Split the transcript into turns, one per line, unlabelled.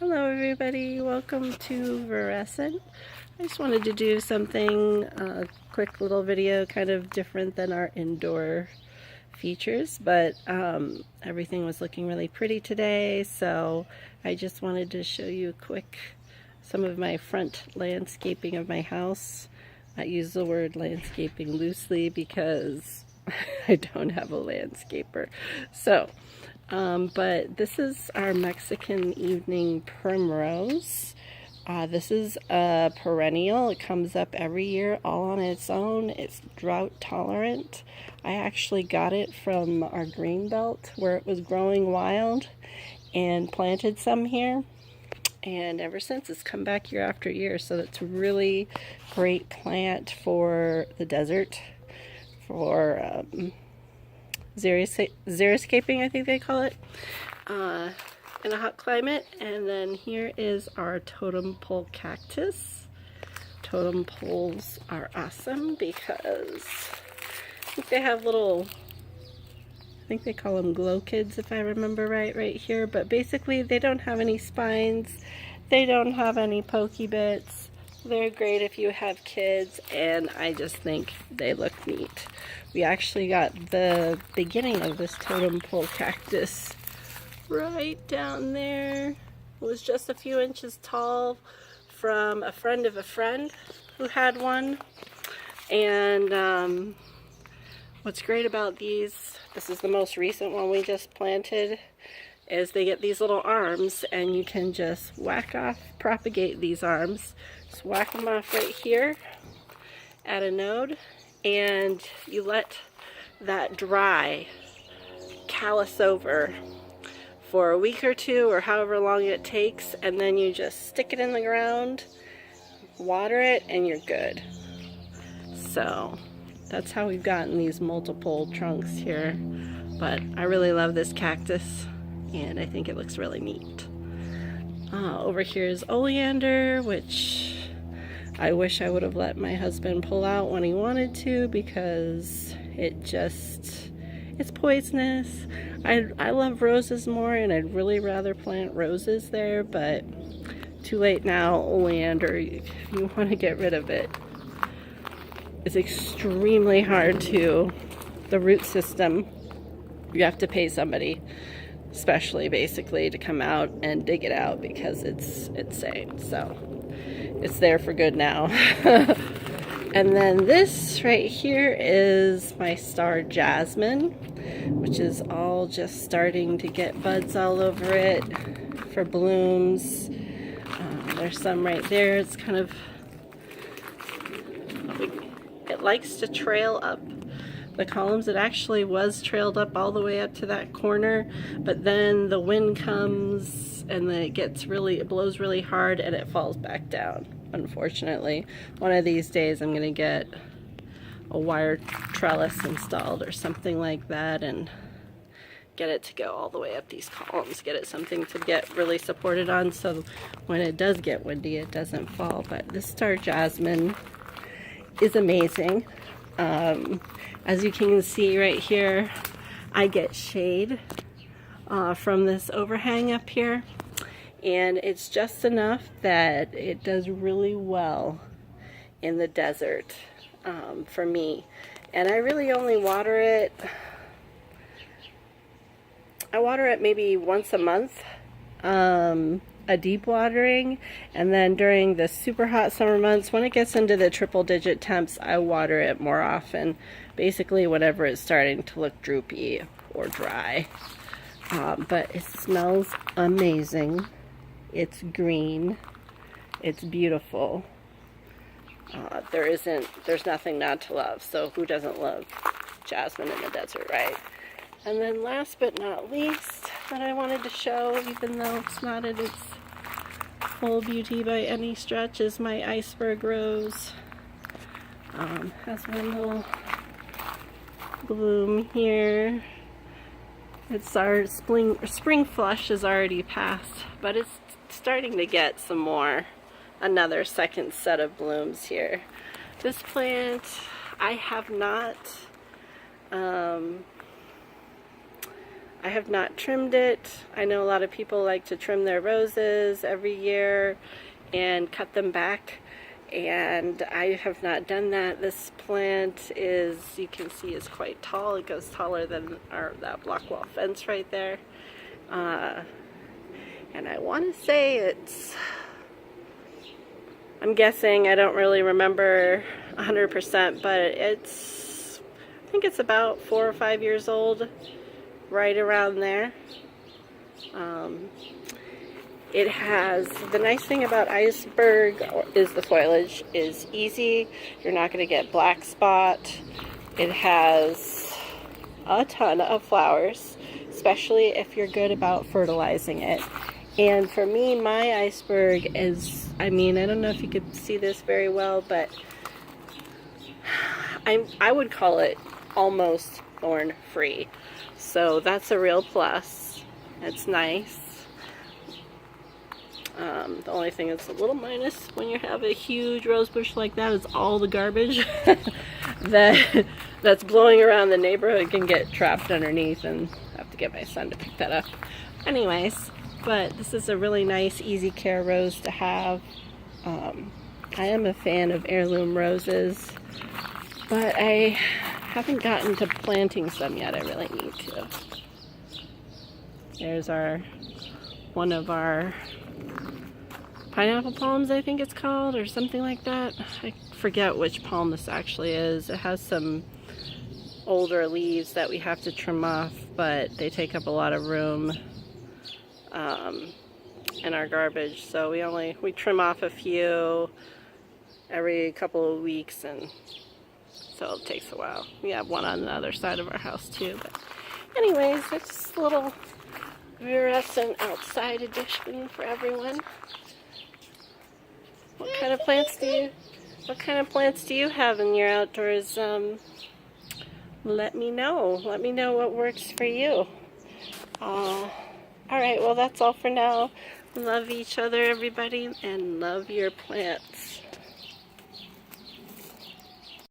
Hello everybody, welcome to Virescent. I just wanted to do something, a quick little video, kind of different than our indoor features, but everything was looking really pretty today, so I just wanted to show you some of my front landscaping of my house. I use the word landscaping loosely because I don't have a landscaper. So but this is our Mexican evening primrose. This is a perennial. It comes up every year all on its own. It's drought tolerant. I actually got it from our green belt where it was growing wild and planted some here. And ever since it's come back year after year. So it's a really great plant for the desert, for xeriscaping, I think they call it, in a hot climate. And then here is our Totem Pole Cactus. Totem poles are awesome because I think they have little, I think they call them glow kids if I remember right here, but basically they don't have any spines, they don't have any pokey bits. They're great if you have kids, and I just think they look neat. We actually got the beginning of this Totem Pole Cactus right down there. It was just a few inches tall from a friend of a friend who had one. And what's great about these, this is the most recent one we just planted, is they get these little arms and you can just propagate these arms. Just whack them off right here at a node, and you let that dry, callus over for a week or two or however long it takes, and then you just stick it in the ground, water it, and you're good. So that's how we've gotten these multiple trunks here. But I really love this cactus and I think it looks really neat. Over here is Oleander, which I wish I would have let my husband pull out when he wanted to, because it's poisonous. I love roses more, and I'd really rather plant roses there, but too late now. Oleander, if you want to get rid of it, it's extremely hard to, the root system, you have to pay somebody especially basically to come out and dig it out because it's insane. So it's there for good now. And then this right here is my Star Jasmine, which is all just starting to get buds all over it for blooms. There's some right there. It's kind of, it likes to trail up the columns. It actually was trailed up all the way up to that corner, but then the wind comes and then it blows really hard and it falls back down, unfortunately. One of these days I'm gonna get a wire trellis installed or something like that and get it to go all the way up these columns, get it something to get really supported on so when it does get windy it doesn't fall. But this Star Jasmine is amazing. As you can see right here, I get shade from this overhang up here, and it's just enough that it does really well in the desert for me. And I really only water it, I water it maybe once a month, a deep watering, and then during the super hot summer months, when it gets into the triple digit temps, I water it more often, basically whenever it's starting to look droopy or dry. But it smells amazing. It's green. It's beautiful. There's nothing not to love. So who doesn't love jasmine in the desert, right? And then last but not least that I wanted to show, even though it's not at its full beauty by any stretch, is my Iceberg Rose. Has one little bloom here. It's our spring flush is already passed, but it's starting to get some more, another second set of blooms here. This plant I have not I have not trimmed it. I know a lot of people like to trim their roses every year and cut them back, and I have not done that. This plant is, you can see, is quite tall. It goes taller than that block wall fence right there. And I want to say it's, I'm guessing, I don't really remember 100%, but it's, I think it's about 4 or 5 years old, right around there. It has, the nice thing about Iceberg is the foliage is easy. You're not going to get black spot. It has a ton of flowers, especially if you're good about fertilizing it. And for me, my iceberg is, I mean, I don't know if you could see this very well, but I would call it almost thorn free. So that's a real plus. It's nice. The only thing that's a little minus when you have a huge rose bush like that is all the garbage that's blowing around the neighborhood can get trapped underneath, and I have to get my son to pick that up. Anyways, but this is a really nice, easy care rose to have. I am a fan of heirloom roses, but I haven't gotten to planting some yet. I really need to. There's one of our pineapple palms, I think it's called, or something like that. I forget which palm this actually is. It has some older leaves that we have to trim off, but they take up a lot of room in our garbage, so we trim off a few every couple of weeks, and so it takes a while. We have one on the other side of our house too, but anyways, it's just a little Virescent outside edition for everyone. What kind of plants do you have in your outdoors? Let me know. Let me know what works for you. Alright, well, that's all for now. Love each other, everybody, and love your plants.